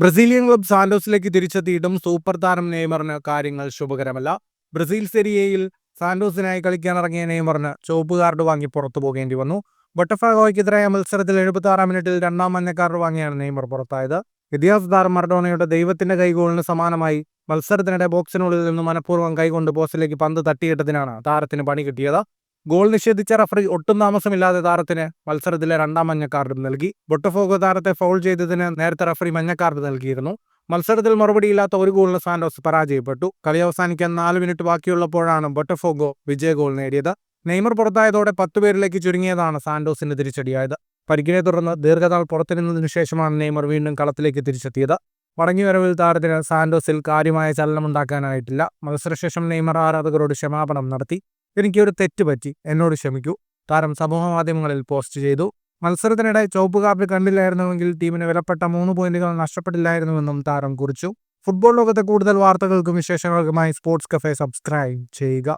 Brazilian club സാന്റോസിലേക്ക് തിരിച്ചെത്തിയിട്ടും super താരം നെയ്മറിന് കാര്യങ്ങൾ ശുഭകരമല്ല. Brazil സെരിയയിൽ സാന്റോസിനായി കളിക്കാനിറങ്ങിയ നെയ്മറിന് ചുവപ്പ് കാർഡ് വാങ്ങി പുറത്തു പോകേണ്ടി വന്നു. ബൊട്ടഫാഗോയ്ക്കെതിരായ മത്സരത്തിൽ 76 മിനിറ്റിൽ രണ്ടാം മഞ്ഞ കാർഡ് വാങ്ങിയാണ് നെയ്മർ പുറത്തായത്. ഇതിഹാസ താരം മറഡോണയുടെ ദൈവത്തിന്റെ കൈഗോളിന് സമാനമായി മത്സരത്തിനിടെ ബോക്സിനുള്ളിൽ നിന്ന് മനഃപൂർവ്വം കൈകൊണ്ട് പോസ്റ്റിലേക്ക് പന്ത് തട്ടിയിട്ടതിനാണ് താരത്തിന് പണി കിട്ടിയത്. ഗോൾ നിഷേധിച്ച റഫറി ഒട്ടും താമസമില്ലാതെ താരത്തിന് മത്സരത്തിലെ രണ്ടാം മഞ്ഞ കാർഡും നൽകി. ബൊട്ടഫോഗോ താരത്തെ ഫൗൾ ചെയ്തതിന് നേരത്തെ റഫറി മഞ്ഞ കാർഡ് നൽകിയിരുന്നു. മത്സരത്തിൽ മറുപടിയില്ലാത്ത ഒരു ഗോളിന് സാന്റോസ് പരാജയപ്പെട്ടു. കളി അവസാനിക്കാൻ 4 മിനിറ്റ് ബാക്കിയുള്ളപ്പോഴാണ് ബൊട്ടഫോഗോ വിജയ ഗോൾ നേടിയത്. നെയ്മർ പുറത്തായതോടെ 10 പേരിലേക്ക് ചുരുങ്ങിയതാണ് സാന്റോസിന് തിരിച്ചടിയായത്. പരിക്കിനെ തുടർന്ന് ദീർഘനാൾ പുറത്തിരുന്നതിനു ശേഷമാണ് നെയ്മർ വീണ്ടും കളത്തിലേക്ക് തിരിച്ചെത്തിയത്. മടങ്ങിവരവിൽ താരത്തിന് സാന്റോസിൽ കാര്യമായ ചലനമുണ്ടാക്കാനായിട്ടില്ല. മത്സരശേഷം നെയ്മർ ആരാധകരോട് ക്ഷമാപണം നടത്തി. "എനിക്കൊരു തെറ്റ് പറ്റി, എന്നോട് ക്ഷമിക്കൂ" താരം സമൂഹമാധ്യമങ്ങളിൽ പോസ്റ്റ് ചെയ്തു. മത്സരത്തിനിടെ ചുവപ്പ് കാർഡ് കണ്ടില്ലായിരുന്നുവെങ്കിൽ ടീമിന് വിലപ്പെട്ട 3 പോയിന്റുകൾ നഷ്ടപ്പെട്ടില്ലായിരുന്നുവെന്നും താരം കുറിച്ചു. ഫുട്ബോൾ ലോകത്തെ കൂടുതൽ വാർത്തകൾക്കും വിശേഷങ്ങൾക്കുമായി സ്പോർട്സ് കഫേ സബ്സ്ക്രൈബ് ചെയ്യുക.